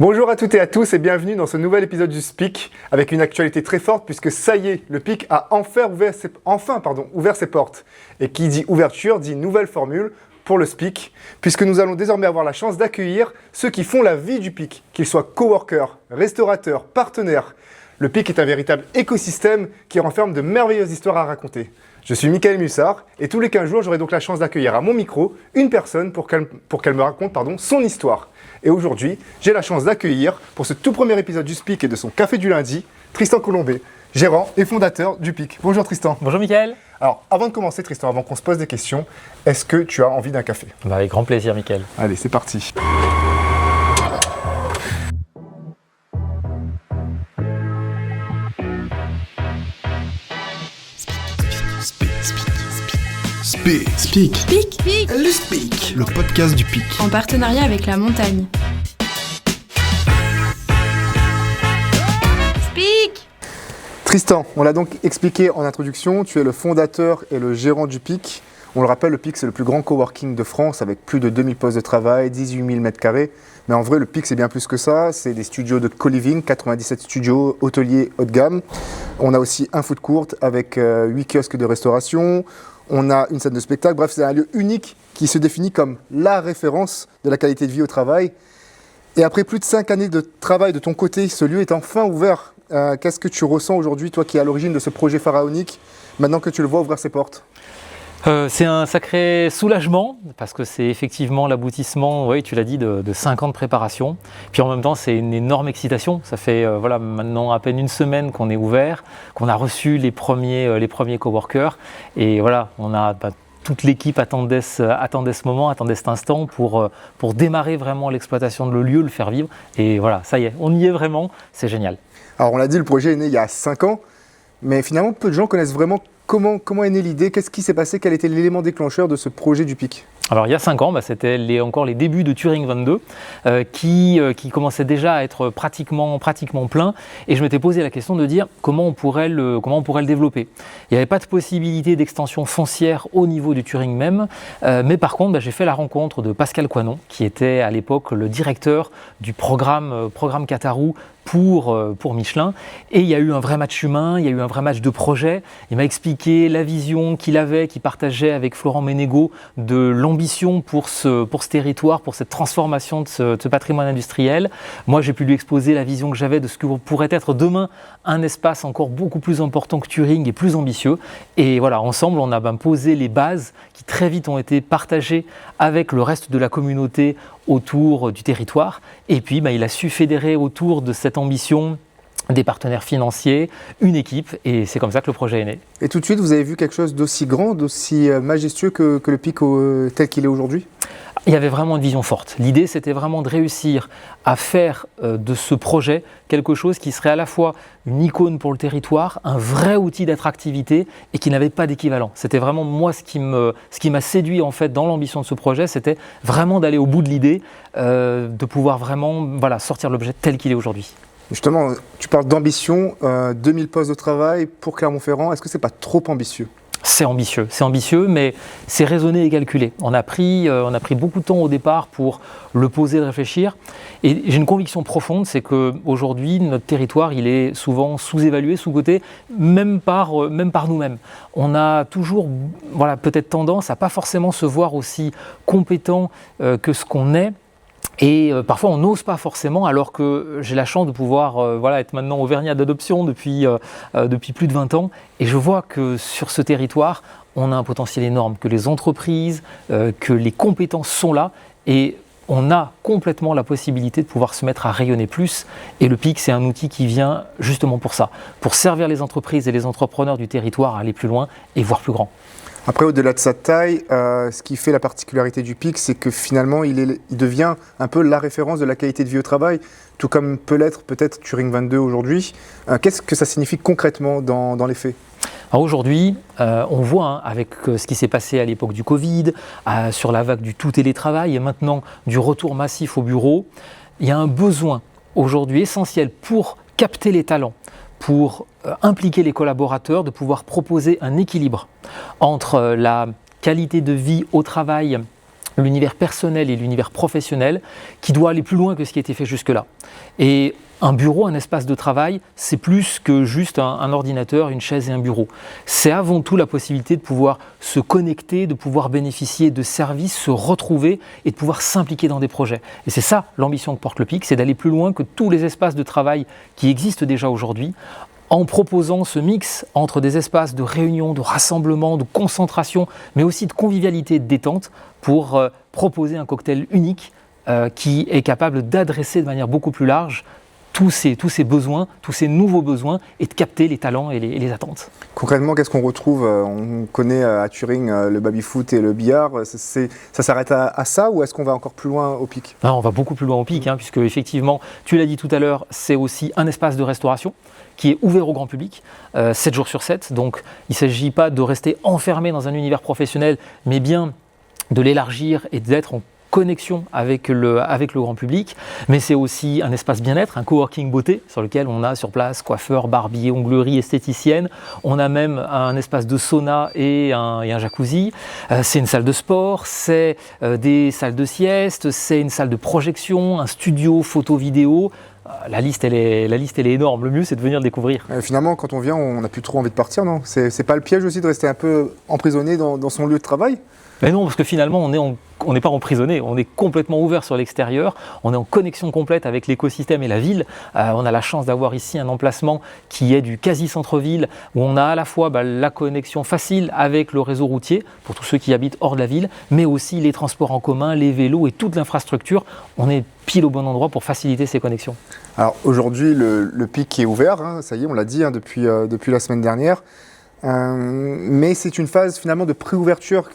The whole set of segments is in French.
Bonjour à toutes et à tous et bienvenue dans ce nouvel épisode du SPIC avec une actualité très forte puisque ça y est, le PIC a enfin ouvert ses portes. Et qui dit ouverture dit nouvelle formule pour le SPIC puisque nous allons désormais avoir la chance d'accueillir ceux qui font la vie du PIC, qu'ils soient coworkers, restaurateurs, partenaires. Le PIC est un véritable écosystème qui renferme de merveilleuses histoires à raconter. Je suis Mickaël Mussard et tous les 15 jours, j'aurai donc la chance d'accueillir à mon micro une personne pour qu'elle me raconte son histoire. Et aujourd'hui, j'ai la chance d'accueillir, pour ce tout premier épisode du SPIC et de son Café du lundi, Tristan Colombet, gérant et fondateur du PIC. Bonjour Tristan. Bonjour Mickaël. Alors, avant de commencer Tristan, avant qu'on se pose des questions, est-ce que tu as envie d'un café ? Avec grand plaisir Mickaël. Allez, c'est parti. SPIC, le SPIC, le podcast du PIC. En partenariat avec la montagne. SPIC. Tristan, on l'a donc expliqué en introduction, tu es le fondateur et le gérant du PIC. On le rappelle, le PIC c'est le plus grand coworking de France avec plus de 2000 postes de travail, 18 000 m². Mais en vrai, le PIC c'est bien plus que ça. C'est des studios de co-living, 97 studios, hôteliers haut de gamme. On a aussi un food court avec 8 kiosques de restauration. On a une scène de spectacle. Bref, c'est un lieu unique qui se définit comme la référence de la qualité de vie au travail. Et après plus de 5 années de travail de ton côté, ce lieu est enfin ouvert. Qu'est-ce que tu ressens aujourd'hui, toi qui es à l'origine de ce projet pharaonique, maintenant que tu le vois ouvrir ses portes ? C'est un sacré soulagement parce que c'est effectivement l'aboutissement, oui, tu l'as dit, de 5 ans de préparation. Puis en même temps, c'est une énorme excitation. Ça fait maintenant à peine une semaine qu'on est ouvert, qu'on a reçu les premiers coworkers. Et voilà, toute l'équipe attendait ce moment, attendait cet instant pour démarrer vraiment l'exploitation de le lieu, le faire vivre. Et voilà, ça y est, on y est vraiment, c'est génial. Alors on l'a dit, le projet est né il y a 5 ans, mais finalement peu de gens connaissent vraiment comment est née l'idée, qu'est-ce qui s'est passé, quel était l'élément déclencheur de ce projet du PIC ? Alors il y a 5 ans, c'était encore les débuts de Turing 22 qui commençaient déjà à être pratiquement plein, et je m'étais posé la question de dire comment on pourrait le développer. Il n'y avait pas de possibilité d'extension foncière au niveau du Turing même, mais par contre j'ai fait la rencontre de Pascal Coinon qui était à l'époque le directeur du programme Katarou pour Michelin, et il y a eu un vrai match humain, il y a eu un vrai match de projet. Il m'a expliqué la vision qu'il partageait avec Florent Ménégo de l'ambition pour ce territoire, pour cette transformation de ce patrimoine industriel. Moi, j'ai pu lui exposer la vision que j'avais de ce que pourrait être demain un espace encore beaucoup plus important que Turing et plus ambitieux. Et voilà, ensemble, on a posé les bases qui très vite ont été partagées avec le reste de la communauté autour du territoire. Et puis, il a su fédérer autour de cette ambition des partenaires financiers, une équipe, et c'est comme ça que le projet est né. Et tout de suite, vous avez vu quelque chose d'aussi grand, d'aussi majestueux que le PIC tel qu'il est aujourd'hui ? Il y avait vraiment une vision forte. L'idée, c'était vraiment de réussir à faire de ce projet quelque chose qui serait à la fois une icône pour le territoire, un vrai outil d'attractivité et qui n'avait pas d'équivalent. C'était vraiment moi ce qui m'a séduit en fait dans l'ambition de ce projet, c'était vraiment d'aller au bout de l'idée, de pouvoir vraiment sortir l'objet tel qu'il est aujourd'hui. Justement, tu parles d'ambition, 2000 postes de travail pour Clermont-Ferrand. Est-ce que c'est pas trop ambitieux ? C'est ambitieux, mais c'est raisonné et calculé. On a pris beaucoup de temps au départ pour le poser, de réfléchir. Et j'ai une conviction profonde, c'est qu'aujourd'hui, notre territoire, il est souvent sous-évalué, sous-coté, même par nous-mêmes. On a toujours peut-être tendance à pas forcément se voir aussi compétent que ce qu'on est. Et parfois on n'ose pas forcément, alors que j'ai la chance de pouvoir être maintenant auvergnat d'adoption depuis plus de 20 ans, et je vois que sur ce territoire on a un potentiel énorme, que les entreprises, que les compétences sont là, et on a complètement la possibilité de pouvoir se mettre à rayonner plus, et le PIC c'est un outil qui vient justement pour ça, pour servir les entreprises et les entrepreneurs du territoire à aller plus loin et voir plus grand. Après, au-delà de sa taille, ce qui fait la particularité du PIC, c'est que finalement, il devient un peu la référence de la qualité de vie au travail, tout comme peut l'être peut-être Turing 22 aujourd'hui. Qu'est-ce que ça signifie concrètement dans les faits ? Alors aujourd'hui, on voit avec ce qui s'est passé à l'époque du Covid, sur la vague du tout télétravail et maintenant du retour massif au bureau, il y a un besoin aujourd'hui essentiel pour capter les talents, pour impliquer les collaborateurs, de pouvoir proposer un équilibre entre la qualité de vie au travail l'univers personnel et l'univers professionnel qui doit aller plus loin que ce qui a été fait jusque-là. Et un bureau, un espace de travail, c'est plus que juste un ordinateur, une chaise et un bureau. C'est avant tout la possibilité de pouvoir se connecter, de pouvoir bénéficier de services, se retrouver et de pouvoir s'impliquer dans des projets. Et c'est ça l'ambition que porte le PIC, c'est d'aller plus loin que tous les espaces de travail qui existent déjà aujourd'hui, en proposant ce mix entre des espaces de réunion, de rassemblement, de concentration, mais aussi de convivialité et de détente pour proposer un cocktail unique qui est capable d'adresser de manière beaucoup plus large tous ces besoins, tous ces nouveaux besoins et de capter les talents et les attentes. Concrètement, qu'est-ce qu'on retrouve? On connaît à Turing le baby-foot et le billard. Ça s'arrête à ça ou est-ce qu'on va encore plus loin au PIC? On va beaucoup plus loin au PIC, puisque effectivement, tu l'as dit tout à l'heure, c'est aussi un espace de restauration qui est ouvert au grand public, 7 jours sur 7. Donc il ne s'agit pas de rester enfermé dans un univers professionnel, mais bien de l'élargir et d'être en connexion avec le grand public, mais c'est aussi un espace bien-être, un coworking beauté sur lequel on a sur place coiffeur, barbier, onglerie, esthéticienne. On a même un espace de sauna et un jacuzzi. C'est une salle de sport, c'est des salles de sieste, c'est une salle de projection, un studio photo-vidéo. La liste elle est énorme. Le mieux, c'est de venir le découvrir. Finalement, quand on vient, on n'a plus trop envie de partir, non? C'est pas le piège aussi de rester un peu emprisonné dans son lieu de travail? Mais non, parce que finalement, on n'est pas emprisonné, on est complètement ouvert sur l'extérieur, on est en connexion complète avec l'écosystème et la ville. On a la chance d'avoir ici un emplacement qui est du quasi-centre-ville, où on a à la fois la connexion facile avec le réseau routier, pour tous ceux qui habitent hors de la ville, mais aussi les transports en commun, les vélos et toute l'infrastructure. On est pile au bon endroit pour faciliter ces connexions. Alors aujourd'hui, le PIC est ouvert, ça y est, on l'a dit depuis la semaine dernière. Mais c'est une phase finalement de pré-ouverture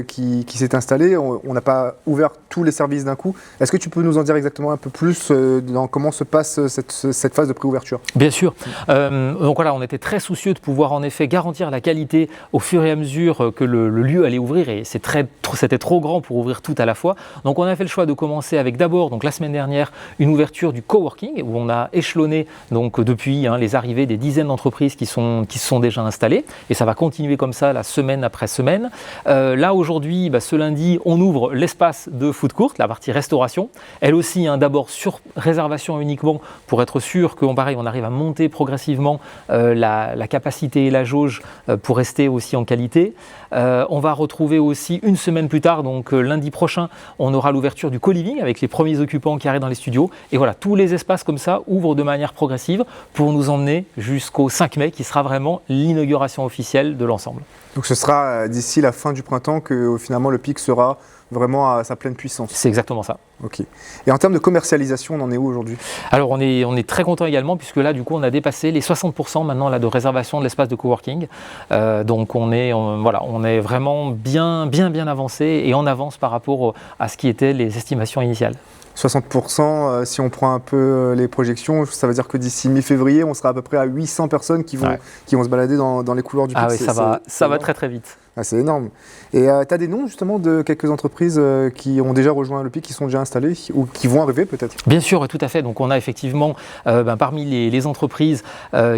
qui s'est installée. On n'a pas ouvert tous les services d'un coup. Est-ce que tu peux nous en dire exactement un peu plus dans comment se passe cette phase de pré-ouverture? Bien sûr. Donc voilà, on était très soucieux de pouvoir en effet garantir la qualité au fur et à mesure que le lieu allait ouvrir, et c'était trop grand pour ouvrir tout à la fois. Donc on a fait le choix de commencer avec d'abord, donc la semaine dernière, une ouverture du coworking où on a échelonné donc depuis les arrivées des dizaines d'entreprises qui se sont déjà installées. Et ça va continuer comme ça la semaine après semaine. Là aujourd'hui, ce lundi, on ouvre l'espace de food court, la partie restauration. Elle aussi, d'abord sur réservation uniquement pour être sûr qu'on arrive à monter progressivement la capacité et la jauge pour rester aussi en qualité. On va retrouver aussi une semaine plus tard, donc lundi prochain, on aura l'ouverture du co-living avec les premiers occupants qui arrivent dans les studios. Et voilà, tous les espaces comme ça ouvrent de manière progressive pour nous emmener jusqu'au 5 mai qui sera vraiment l'inauguration officielle de l'ensemble. Donc ce sera d'ici la fin du printemps que finalement le PIC sera vraiment à sa pleine puissance. C'est exactement ça. Ok. Et en termes de commercialisation, on en est où aujourd'hui? Alors on est très content également puisque là du coup on a dépassé les 60% maintenant là, de réservation de l'espace de coworking. Donc on est vraiment bien avancé et en avance par rapport à ce qui étaient les estimations initiales. 60%, si on prend un peu les projections, ça veut dire que d'ici mi-février, on sera à peu près à 800 personnes qui vont se balader dans les couloirs du PIC. Ah oui, ça va très très vite. Ah, c'est énorme. Et tu as des noms justement de quelques entreprises qui ont déjà rejoint le PIC, qui sont déjà installées ou qui vont arriver peut-être? Bien sûr, tout à fait. Donc on a effectivement parmi les entreprises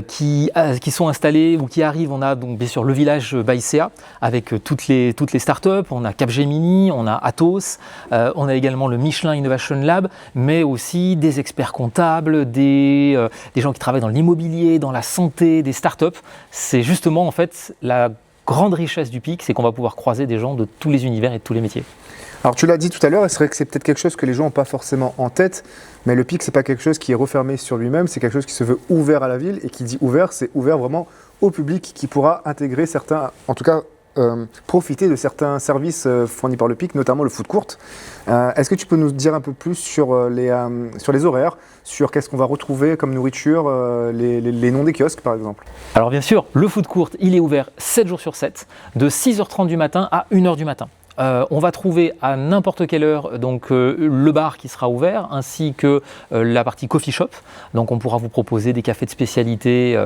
qui sont installées ou qui arrivent, on a donc bien sûr le village Baïséa avec toutes les startups, on a Capgemini, on a Atos, on a également le Michelin Innovation Lab, mais aussi des experts comptables, des gens qui travaillent dans l'immobilier, dans la santé, des startups. C'est justement en fait la grande richesse du PIC, c'est qu'on va pouvoir croiser des gens de tous les univers et de tous les métiers. Alors tu l'as dit tout à l'heure, et c'est vrai que c'est peut-être quelque chose que les gens n'ont pas forcément en tête, mais le PIC, c'est pas quelque chose qui est refermé sur lui-même, c'est quelque chose qui se veut ouvert à la ville, et qui dit ouvert, c'est ouvert vraiment au public qui pourra intégrer certains, en tout cas profiter de certains services fournis par le PIC, notamment le food court. Est-ce que tu peux nous dire un peu plus sur les horaires, sur qu'est-ce qu'on va retrouver comme nourriture, les noms des kiosques par exemple? Alors bien sûr, le food court, il est ouvert 7 jours sur 7, de 6h30 du matin à 1h du matin. On va trouver à n'importe quelle heure donc, le bar qui sera ouvert ainsi que la partie coffee shop. Donc on pourra vous proposer des cafés de spécialité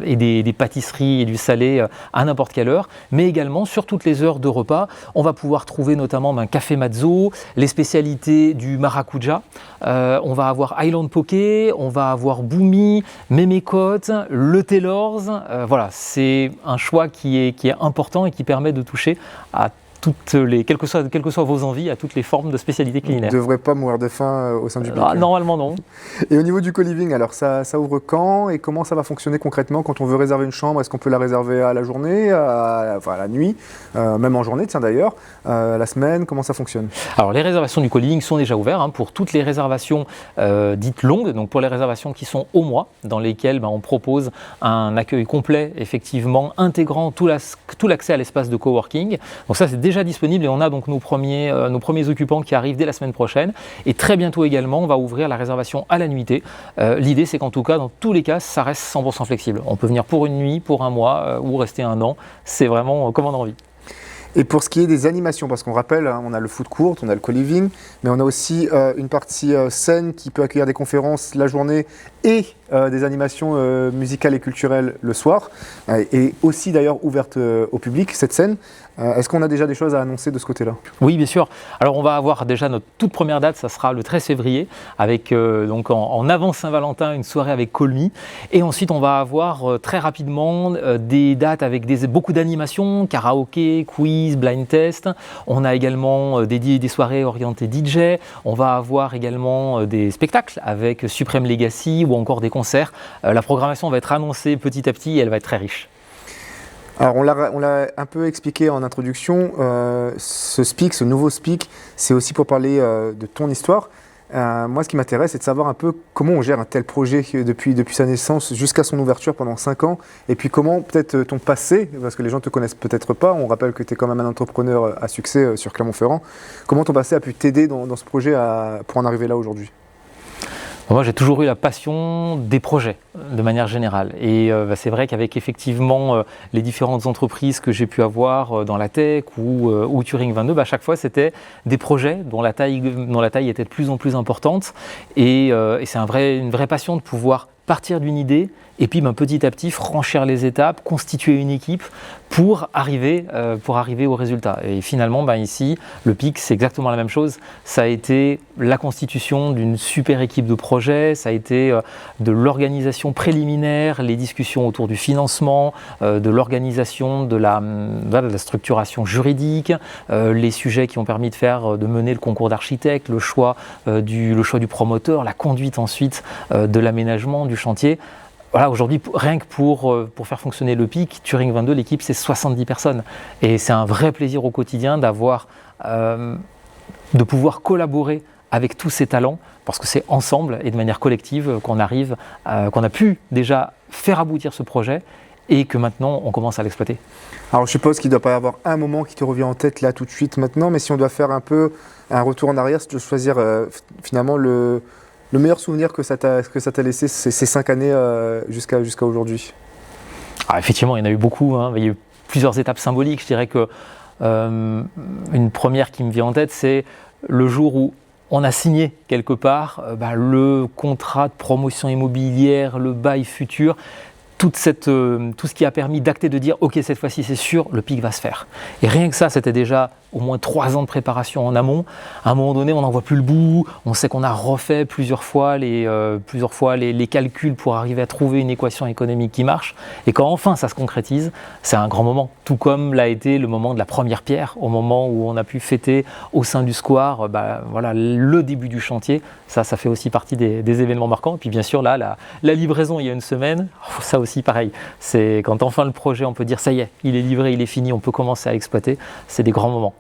et des pâtisseries et du salé à n'importe quelle heure, mais également sur toutes les heures de repas. On va pouvoir trouver notamment un café Mazzo, les spécialités du maracuja. On va avoir Island Poké, on va avoir Boumi, Mémécote, le Taylor's. Voilà, c'est un choix qui est important et qui permet de toucher à quelles que soient vos envies, à toutes les formes de spécialités Vous ne culinaires. devrez pas mourir de faim au sein du pic. Normalement non. Et au niveau du co-living, alors ça ouvre quand et comment ça va fonctionner concrètement quand on veut réserver une chambre? Est-ce qu'on peut la réserver à la journée, à la nuit, même en journée, tiens d'ailleurs, la semaine, comment ça fonctionne? Alors les réservations du co-living sont déjà ouvertes pour toutes les réservations dites longues, donc pour les réservations qui sont au mois, dans lesquelles on propose un accueil complet, effectivement, intégrant tout l'accès à l'espace de coworking. Donc ça c'est déjà disponible et on a donc nos premiers occupants qui arrivent dès la semaine prochaine. Et très bientôt également, on va ouvrir la réservation à la nuitée. L'idée c'est qu'en tout cas, dans tous les cas, ça reste 100% flexible. On peut venir pour une nuit, pour un mois ou rester un an. C'est vraiment comme on a envie. Et pour ce qui est des animations, parce qu'on rappelle, on a le food court, on a le co-living, mais on a aussi une partie scène qui peut accueillir des conférences la journée et des animations musicales et culturelles le soir, et aussi d'ailleurs ouverte au public, cette scène. Est-ce qu'on a déjà des choses à annoncer de ce côté-là? Oui, bien sûr. Alors on va avoir déjà notre toute première date, ça sera le 13 février, avec donc en avant Saint-Valentin, une soirée avec Call Me. Et ensuite on va avoir très rapidement des dates avec beaucoup d'animations, karaoké, quiz, blind test. On a également des soirées orientées DJ. On va avoir également des spectacles avec Supreme Legacy ou encore des concerts. La programmation va être annoncée petit à petit et elle va être très riche. Alors on l'a un peu expliqué en introduction, ce nouveau speak, c'est aussi pour parler de ton histoire. Moi ce qui m'intéresse c'est de savoir un peu comment on gère un tel projet depuis sa naissance jusqu'à son ouverture pendant 5 ans, et puis comment peut-être ton passé, parce que les gens ne te connaissent peut-être pas, on rappelle que tu es quand même un entrepreneur à succès sur Clermont-Ferrand, comment ton passé a pu t'aider dans ce projet pour en arriver là aujourd'hui? Moi, j'ai toujours eu la passion des projets, de manière générale. Et c'est vrai qu'avec effectivement les différentes entreprises que j'ai pu avoir dans la tech ou Turing 22, à chaque fois, c'était des projets dont la taille était de plus en plus importante. Et c'est une vraie passion de pouvoir partir d'une idée et puis petit à petit franchir les étapes, constituer une équipe pour arriver au résultat. Et finalement, ici, le PIC, c'est exactement la même chose. Ça a été la constitution d'une super équipe de projet, ça a été de l'organisation préliminaire, les discussions autour du financement, de l'organisation de la structuration juridique, les sujets qui ont permis de mener le concours d'architecte, le choix du promoteur, la conduite ensuite de l'aménagement du chantier. Voilà, aujourd'hui, rien que pour faire fonctionner le PIC, Turing 22, l'équipe, c'est 70 personnes. Et c'est un vrai plaisir au quotidien de pouvoir collaborer avec tous ces talents, parce que c'est ensemble et de manière collective qu'on a pu déjà faire aboutir ce projet et que maintenant, on commence à l'exploiter. Alors je suppose qu'il ne doit pas y avoir un moment qui te revient en tête là tout de suite maintenant, mais si on doit faire un peu un retour en arrière, si tu dois choisir finalement le meilleur souvenir que ça t'a laissé ces 5 années jusqu'à aujourd'hui? Effectivement, il y en a eu beaucoup. Il y a eu plusieurs étapes symboliques. Je dirais que une première qui me vient en tête, c'est le jour où on a signé quelque part le contrat de promotion immobilière, le bail futur. Tout ce qui a permis d'acter, de dire « Ok, cette fois-ci, c'est sûr, le PIC va se faire ». Et rien que ça, c'était déjà au moins 3 ans de préparation en amont. À un moment donné, on n'en voit plus le bout. On sait qu'on a refait plusieurs fois les calculs pour arriver à trouver une équation économique qui marche. Et quand enfin ça se concrétise, c'est un grand moment. Tout comme l'a été le moment de la première pierre, au moment où on a pu fêter au sein du square le début du chantier. Ça fait aussi partie des événements marquants. Et puis bien sûr, là, la livraison il y a une semaine, ça aussi pareil. C'est quand enfin le projet, on peut dire ça y est, il est livré, il est fini, on peut commencer à l'exploiter. C'est des grands moments.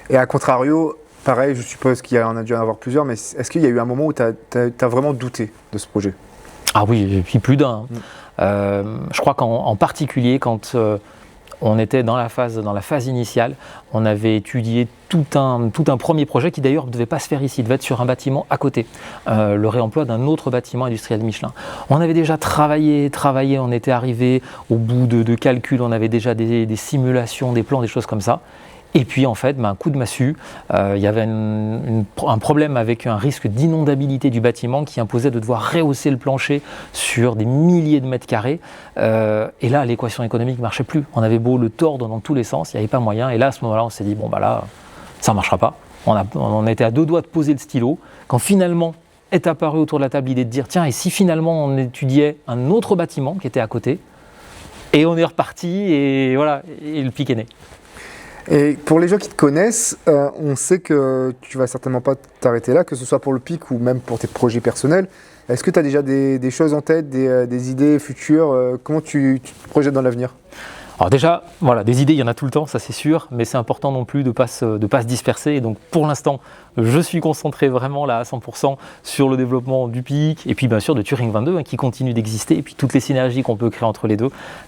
Et à contrario, pareil, je suppose qu'il y en a dû en avoir plusieurs, mais est-ce qu'il y a eu un moment où tu as vraiment douté de ce projet? Ah oui, et puis plus d'un. Je crois qu'en particulier, quand on était dans la phase initiale, on avait étudié tout un premier projet qui d'ailleurs ne devait pas se faire ici, il devait être sur un bâtiment à côté, le réemploi d'un autre bâtiment industriel Michelin. On avait déjà travaillé, on était arrivé au bout de calculs, on avait déjà des simulations, des plans, des choses comme ça. Et puis en fait, un coup de massue, il y avait un problème avec un risque d'inondabilité du bâtiment qui imposait de devoir rehausser le plancher sur des milliers de mètres carrés. Et là, l'équation économique ne marchait plus. On avait beau le tordre dans tous les sens, il n'y avait pas moyen. Et là, à ce moment-là, on s'est dit, là, ça ne marchera pas. On était à 2 doigts de poser le stylo. Quand finalement est apparue autour de la table l'idée de dire, tiens, et si finalement on étudiait un autre bâtiment qui était à côté, et on est reparti, et voilà, et le PIC est né. Et pour les gens qui te connaissent, on sait que tu vas certainement pas t'arrêter là, que ce soit pour le PIC ou même pour tes projets personnels. Est-ce que tu as déjà des choses en tête, des idées futures? Comment tu te projettes dans l'avenir? Alors déjà, voilà, des idées, il y en a tout le temps, ça c'est sûr, mais c'est important non plus de pas se disperser. Et donc pour l'instant, je suis concentré vraiment là à 100% sur le développement du PIC et puis bien sûr de Turing 22 qui continue d'exister et puis toutes les synergies qu'on peut créer entre les deux.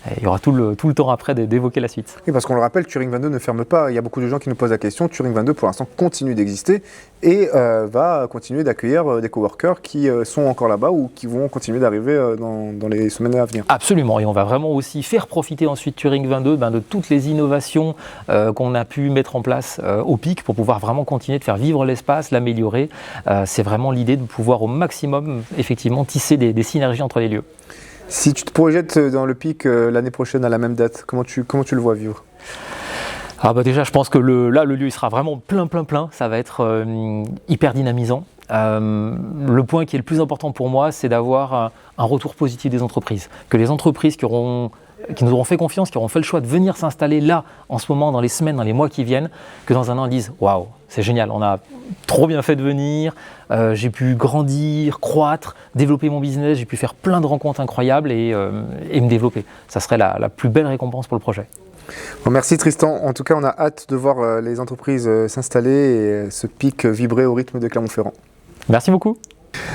Et il y aura tout le temps après d'évoquer la suite. Oui, parce qu'on le rappelle, Turing 22 ne ferme pas. Il y a beaucoup de gens qui nous posent la question. Turing 22 pour l'instant continue d'exister et va continuer d'accueillir des coworkers qui sont encore là-bas ou qui vont continuer d'arriver dans les semaines à venir. Absolument, et on va vraiment aussi faire profiter ensuite Turing 22 de toutes les innovations qu'on a pu mettre en place au PIC pour pouvoir vraiment continuer de faire vivre l'espace, l'améliorer. C'est vraiment l'idée de pouvoir au maximum effectivement tisser des synergies entre les lieux. Si tu te projettes dans le PIC l'année prochaine à la même date, comment tu le vois vivre? Déjà, je pense que le lieu il sera vraiment plein. Ça va être hyper dynamisant. Le point qui est le plus important pour moi, c'est d'avoir un retour positif des entreprises. Que les entreprises qui nous auront fait confiance, qui auront fait le choix de venir s'installer là, en ce moment, dans les semaines, dans les mois qui viennent, que dans un an, ils disent « Waouh, c'est génial, on a trop bien fait de venir, j'ai pu grandir, croître, développer mon business, j'ai pu faire plein de rencontres incroyables et me développer. » Ça serait la plus belle récompense pour le projet. Bon, merci Tristan. En tout cas, on a hâte de voir les entreprises s'installer et ce PIC vibrer au rythme de Clermont-Ferrand. Merci beaucoup.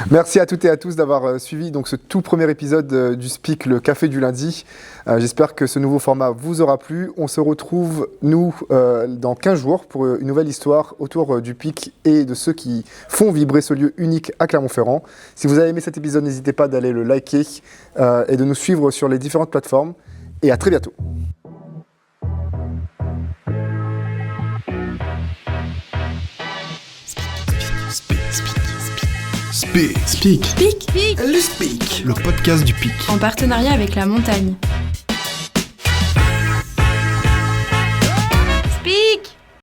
Merci à toutes et à tous d'avoir suivi donc, ce tout premier épisode du SPIC, le café du lundi. J'espère que ce nouveau format vous aura plu. On se retrouve, nous, dans 15 jours pour une nouvelle histoire autour du PIC et de ceux qui font vibrer ce lieu unique à Clermont-Ferrand. Si vous avez aimé cet épisode, n'hésitez pas d'aller le liker et de nous suivre sur les différentes plateformes. Et à très bientôt. Speak. Pic. Le Speak, le podcast du PIC. En partenariat avec la montagne.